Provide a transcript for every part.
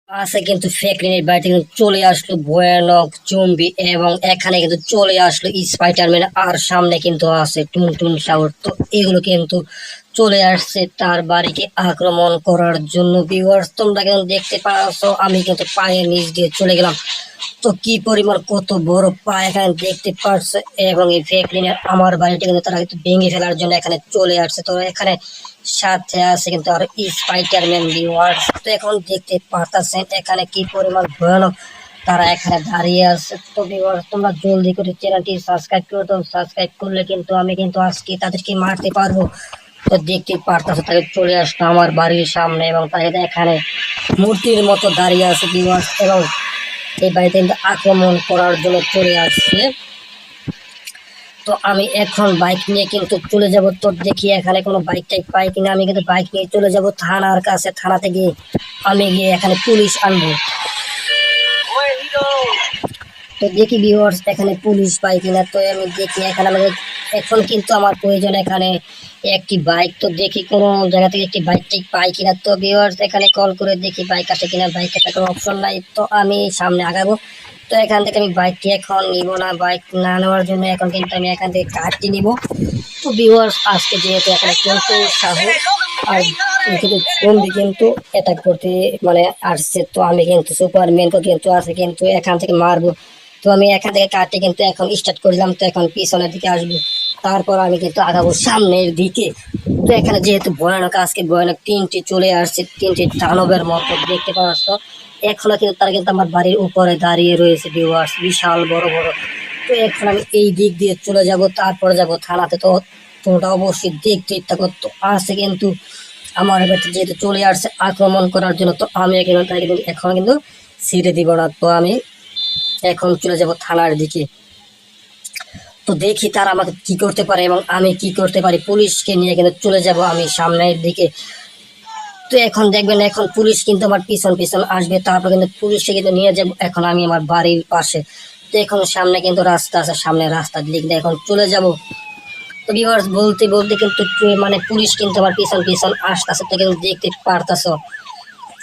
আছে কিন্তু ফ্র্যাঙ্কলিনের বাড়িতে কিন্তু চলে আসলো ভয়ানক জম্বি এবং এখানে কিন্তু চলে আসলো স্পাইডারম্যান আর সামনে কিন্তু আছে টুনটুন সাগর। তো এগুলো কিন্তু চলে আসছে তার বাড়িকে আক্রমণ করার জন্য। ভিউয়ার্স তোমরা কিন্তু দেখতে পাচ্ছ আমি কিন্তু পায়ের নিচ দিয়ে চলে গেলাম। তো কি পরিমাণ কত বড় পা এখানে দেখতে পারছে এবং এই ফ্র্যাঙ্কলিনের আমার বাড়িটা কিন্তু তারা কিন্তু ভেঙে ফেলার জন্য এখানে চলে আসছে। তো এখানে সাথে আছে কিন্তু আর স্পাইডারম্যান। ভিউয়ার্স তো এখন দেখতে পারতেছেন এখানে কি পরিমাণ ভয়ানক তারা এখানে দাঁড়িয়ে আছে। তো ভিউয়ার্স তোমরা জলদি করে চ্যানেলটি সাবস্ক্রাইব করে দাও, সাবস্ক্রাইব করলে কিন্তু আমি কিন্তু আজকে তাদেরকে মারতে পারবো। তো দেখতে পারতেছে তাকে চলে আসলো আমার বাড়ির সামনে এবং তাকে এখানে মূর্তির মতো দাঁড়িয়ে আছে। ভিউয়ার্স এবং এই বাড়িতে কিন্তু আক্রমণ করার জন্য চলে আসছে। তো আমি এখন বাইক নিয়ে কিন্তু চলে যাব। তো দেখি এখানে কোনো বাইক টাইক পাই কিনা। আমি কিন্তু বাইক নিয়ে চলে যাব থানার কাছে। থানাতে গিয়ে আমি গিয়ে এখানে পুলিশ আনবো। তো দেখি ভিউয়ার্স এখানে পুলিশ পাই কিনা। তো আমি দেখি এখানে আমাদের এখন কিন্তু আমার প্রয়োজন এখানে একটি বাইক। তো দেখি কোনো জায়গা থেকে একটি বাইক টাইক পাই কিনা। তো ভিউয়ার্স এখানে কল করে দেখি বাইক আসে কিনা। বাইক একটা কোনো অপশন নাই। তো আমি সামনে আগাবো। তো এখান থেকে আমি বাইকটি এখন নিব না। বাইক না নেওয়ার জন্য এখন কিন্তু আমি এখান থেকে কারটি নিব। তো ভিউয়ার্স আজকে যেহেতু এখানে কিন্তু সাহস আর কিন্তু জম্বি কিন্তু অ্যাটাক করতে মানে আসছে। তো আমি কিন্তু সুপারম্যানকে কিন্তু আছে কিন্তু এখান থেকে মারবো। তো আমি এখান থেকে কারটি কিন্তু এখন স্টার্ট করলাম। তো এখন পিছনের দিকে আসবো, তারপর আমি কিন্তু আগাবো সামনের দিকে। তো এখানে যেহেতু ভয়ানক আজকে ভয়ানক তিনটি চলে আসছে, তিনটি দানবের মতো দেখতে পাচ্ছ। এখনো কিন্তু তারা কিন্তু আমার বাড়ির উপরে দাঁড়িয়ে রয়েছে। ভিউয়ার্স বিশাল বড় বড়। তো এখন আমি এই দিক দিয়ে চলে যাব, তারপরে যাব থানাতে। তো তোমরা অবশ্যই দেখতে ইচ্ছা করতো আছে কিন্তু আমার বাড়িতে যেহেতু চলে আসছে আক্রমণ করার জন্য। তো আমি এখন কিন্তু ছেড়ে দিব না। তো আমি এখন চলে যাব থানার দিকে। তো দেখি তারা আমাকে কি করতে পারে এবং আমি কি করতে পারি। পুলিশকে নিয়ে কিন্তু চলে যাব আমি সামনের দিকে। তো এখন দেখবেন এখন পুলিশ কিন্তু আমার পিছন পিছন আসবে, তারপর কিন্তু পুলিশকে কিন্তু নিয়ে যাবো এখন আমি আমার বাড়ির পাশে। তো এখন সামনে কিন্তু রাস্তা আছে, সামনে রাস্তা দিক দিয়ে এখন চলে যাব। তো ভিউয়ার্স বলতে বলতে কিন্তু মানে পুলিশ কিন্তু আমার পিছন পিছন আসতেছে। তো কিন্তু দেখতে পারতাছো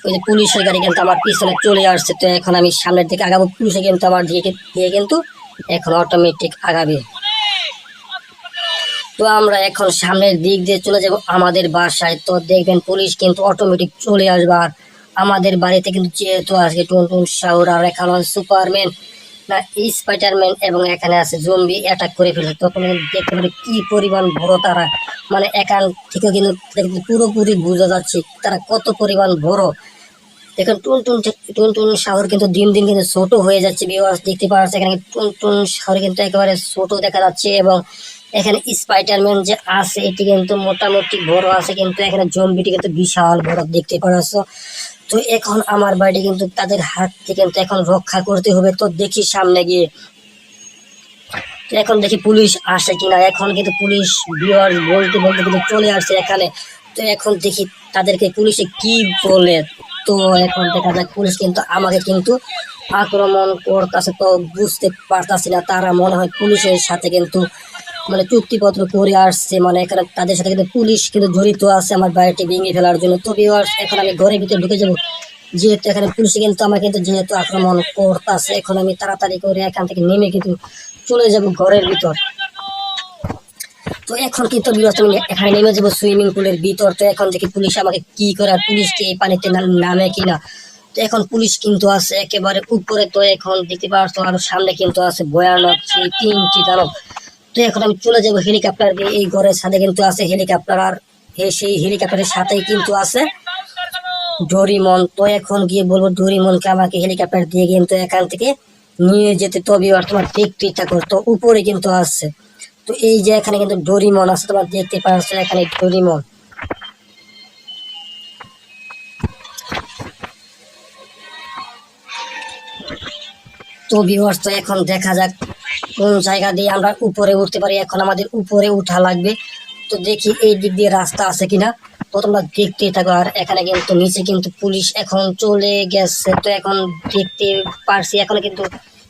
ওই যে পুলিশের গাড়ি কিন্তু আমার পিছনে চলে আসছে। তো এখন আমি সামনের দিকে আগাবো, পুলিশে কিন্তু আমার দিকে দিয়ে কিন্তু এখন অটোমেটিক আগাবে। তো আমরা এখন সামনের দিক দিয়ে চলে যাব আমাদের বাসায়। তো দেখবেন পুলিশ কিন্তু অটোমেটিক চলে আসবে। আর আমাদের বাড়িতে কিন্তু যেহেতু আজকে টুনটুন সাউর আর এখানে সুপারম্যান না স্পাইডারম্যান এবং এখানে আছে জম্বি অ্যাটাক করে ফেলেছে। তখন কিন্তু দেখতে পারে কি পরিমাণ বড় তারা, মানে এখান থেকে কিন্তু পুরোপুরি বোঝা যাচ্ছে তারা কত পরিমাণ বড়। দেখুন টুনটুন টুনটুন শহর কিন্তু দিন দিন কিন্তু ছোট হয়ে যাচ্ছে। ভিউয়ার্স দেখতে পাচ্ছে এখানে টুনটুন শহর কিন্তু একেবারে ছোট দেখা যাচ্ছে এবং এখানে স্পাইডারম্যান যে আছে এটি কিন্তু মোটামুটি বড় আছে, কিন্তু এখানে জম্বিটি কিন্তু বিশাল বড় দেখতে পাচ্ছ। তো এখন আমার বাড়ি কিন্তু তাদের হাত থেকে কিন্তু এখন রক্ষা করতে হবে। তো দেখি সামনে গিয়ে তো এখন দেখি পুলিশ আসে কিনা। এখন কিন্তু পুলিশ ভিউয়ার্স বলতে বলতে কিন্তু চলে আসছে এখানে। তো এখন দেখি তাদেরকে পুলিশে কি বলে। তো এখন দেখা যাক পুলিশ কিন্তু আমাকে কিন্তু আক্রমণ করতেছে। তো বুঝতে পারতাছি না, তারা মনে হয় পুলিশের সাথে কিন্তু মানে চুক্তিপত্র করে আসছে, মানে এখানে তাদের সাথে কিন্তু পুলিশ কিন্তু জড়িত আছে আমার বাড়িটি ভেঙে ফেলার জন্য। তো ভিউয়ার্স এখন আমি ঘরের ভিতরে ঢুকে যাবো, যেহেতু এখানে পুলিশ কিন্তু আমাকে কিন্তু যেহেতু আক্রমণ করতেছে। এখন আমি তাড়াতাড়ি করে এখান থেকে নেমে কিন্তু চলে যাব ঘরের ভিতর। তো এখন কিন্তু আমি এখানে নেমে যাবো সুইমিং পুলের ভিতর। তো এখন দেখি পুলিশ আমাকে কি করে, আর পুলিশকে এই পানিতে নামে কিনা। তো এখন পুলিশ কিন্তু আছে একেবারে উপরে। তো এখন দেখতে পাচ্ছ আর সামনে কিন্তু আছে ভয়ানক সেই তিনটি দানব। তো এখন আমি চলে যাবো হেলিকপ্টার দিয়ে। এই ঘরের সাথে কিন্তু আছে হেলিকপ্টার আর সেই হেলিকপ্টারের সাথেই কিন্তু আছে ডোরিমন। তো এখন গিয়ে বলবো ডোরিমনকে আমাকে হেলিকপ্টার দিয়ে কিন্তু এখান থেকে নিয়ে যেতে। তবে আর তোমার দেখতে ইচ্ছা করতো উপরে কিন্তু আসছে। তো এই যে এখানে কিন্তু ডোরিমন আছে, তোমার দেখতে পাচ্ছ এখানে ডোরিমন। তো ভিউয়ার্স তো এখন দেখা যাক কোন জায়গা দিয়ে আমরা উপরে উঠতে পারি। এখন আমাদের উপরে উঠা লাগবে। তো দেখি এই দিক দিয়ে রাস্তা আছে কিনা। তো তোমরা দেখতেই থাকো। আর এখানে কিন্তু নিচে কিন্তু পুলিশ এখন চলে গেছে। তো এখন দেখতে পারছি এখনো কিন্তু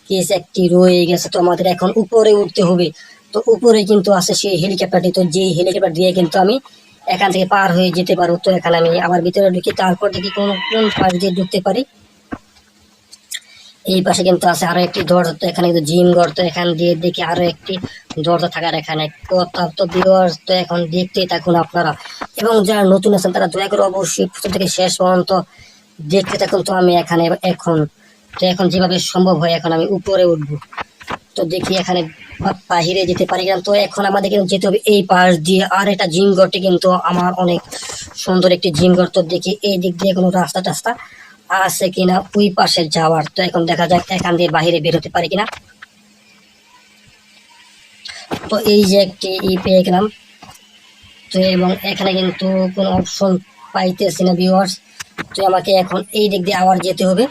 কেস একটি রয়ে গেছে। তো আমাদের এখন উপরে উঠতে হবে। তো উপরে কিন্তু আছে সেই হেলিকপ্টারটি। তো যেই হেলিকপ্টার দিয়ে কিন্তু আমি এখান থেকে পার হয়ে যেতে পারবো। তো এখানে আমি আবার ভিতরে ঢুকি, তারপর দেখি কোন কোন পাশ দিয়ে ঢুকতে পারি। এই পাশে কিন্তু আছে আরো একটি দরজা, তো এখানে কিন্তু জিম ঘর, তো এখান দিয়ে দেখি আরো একটি দরজা থাকার এখানে কথা। তো ভিউয়ার্স তো এখন দেখতেই থাকুন আপনারা, এবং যারা নতুন আছেন তারা দয়া করে অবশ্যই প্রথম থেকে শেষ পর্যন্ত দেখতে থাকুন। তো আমি এখানে এখন যেভাবে সম্ভব হয় এখন আমি উপরে উঠবো। তো দেখি এখানে বাহিরে যেতে পারি কিনা। তো এখন আমাদের কিন্তু যেতে হবে এই পাশ দিয়ে, আর এটা জিম ঘরটি কিন্তু আমার অনেক সুন্দর একটি জিম ঘর। তো দেখি এই দিক দিয়ে কোনো রাস্তা টাস্তা আছে কিনা ওই পাশে যাওয়ার। তো এখন দেখা যাক এখান দিয়ে বাহিরে বের হতে পারি কিনা। তো এই যে একটি পেয়ে গেলাম। তো এবং এখানে কিন্তু কোনো অপশন পাইতেছি না ভিউয়ার্স। তো আমাকে এখন এই দিক দিয়ে আবার যেতে হবে,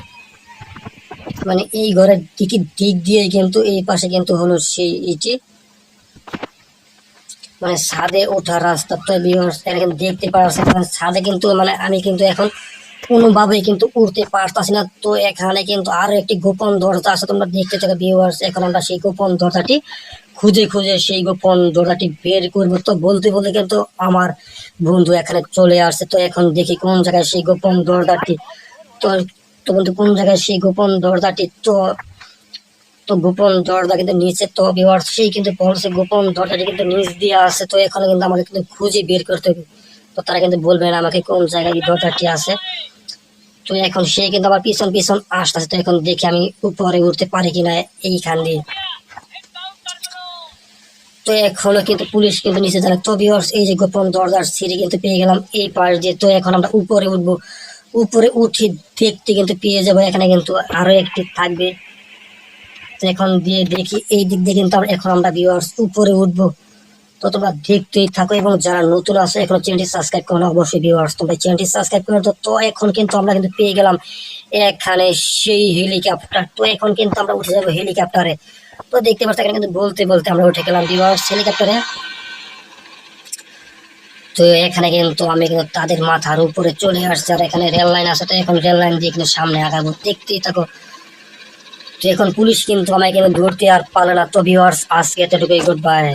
মানে এই ঘরের দিক দিয়ে কিন্তু এই পাশে কিন্তু হলো সেই ইটি, মানে ছাদে ওঠার রাস্তা। তো ভিউয়ার্স এখানে দেখতে পাচ্ছেন ছাদে কিন্তু মানে আমি কিন্তু এখন কোনোভাবেই কিন্তু উঠতে পারতাছি না। তো এখানে কিন্তু আরো একটি গোপন দরজা আছে, তোমরা দেখতে থাকো ভিউয়ার্স। এখন আমরা সেই গোপন দরজাটি খুঁজে খুঁজে সেই গোপন দরজাটি বের করবো। তো বলতে বলতে কিন্তু আমার বন্ধু এখানে চলে আসছে। তো এখন দেখি কোন জায়গায় সেই গোপন দরজাটি। তো তো বন্ধু কোন জায়গায় সেই গোপন দরজাটি। তো তো গোপন দরজা কিন্তু নিচে। তো ভিউয়ার্স সেই কিন্তু বলছে গোপন দরজাটি কিন্তু নিচ দিয়ে আছে। তো এখন কিন্তু আমাকে কিন্তু খুঁজে বের করতে হবে। তো তারা কিন্তু বলবে না আমাকে কোন জায়গায় এই দরজাটি আছে। তো এখন সে কিন্তু আবার পিছন পিছন আসতেছে। তো এখন দেখি আমি উপরে উঠতে পারি কিনা এইখান দিয়ে। তো এখনো কিন্তু পুলিশ কিন্তু নিচে জানে। তো ভিউয়ার্স এই যে গোপন দরজার সিঁড়ি কিন্তু পেয়ে গেলাম এই পাশ দিয়ে। তো এখন আমরা উপরে উঠবো, উপরে উঠে দেখতে কিন্তু পেয়ে যাবো এখানে কিন্তু আরো একটি থাকবে। তো এখন দিয়ে দেখি এই দিক দিয়ে কিন্তু এখন আমরা ভিউয়ার্স উপরে উঠবো। তো তোমরা দেখতেই থাকো, এবং যারা নতুন আছে এখন চ্যানেলটি সাবস্ক্রাইব করো অবশ্যই ভিউয়ার্স, তোমরা চ্যানেলটি সাবস্ক্রাইব করে। তো এখন কিন্তু আমরা কিন্তু পেয়ে গেলাম এখানে সেই হেলিকপ্টার। তো এখন কিন্তু আমরা উঠে যাবো হেলিকপ্টারে। তো দেখতে পাচ্ছি এখানে কিন্তু বলতে বলতে আমরা উঠে গেলাম ভিউয়ার্স হেলিকপ্টারে। তো এখানে কিন্তু আমি কিন্তু তাদের মাথার উপরে চলে আসছি, আর এখানে রেল লাইন আছে। তো এখন রেল লাইন দিয়ে কিন্তু সামনে আগাবো, দেখতেই থাকো। তো এখন পুলিশ কিন্তু আমাকে কিন্তু ধরতে আর পারলো না। তো ভিউয়ার্স আজকে এতটুকুই, গুড বাই।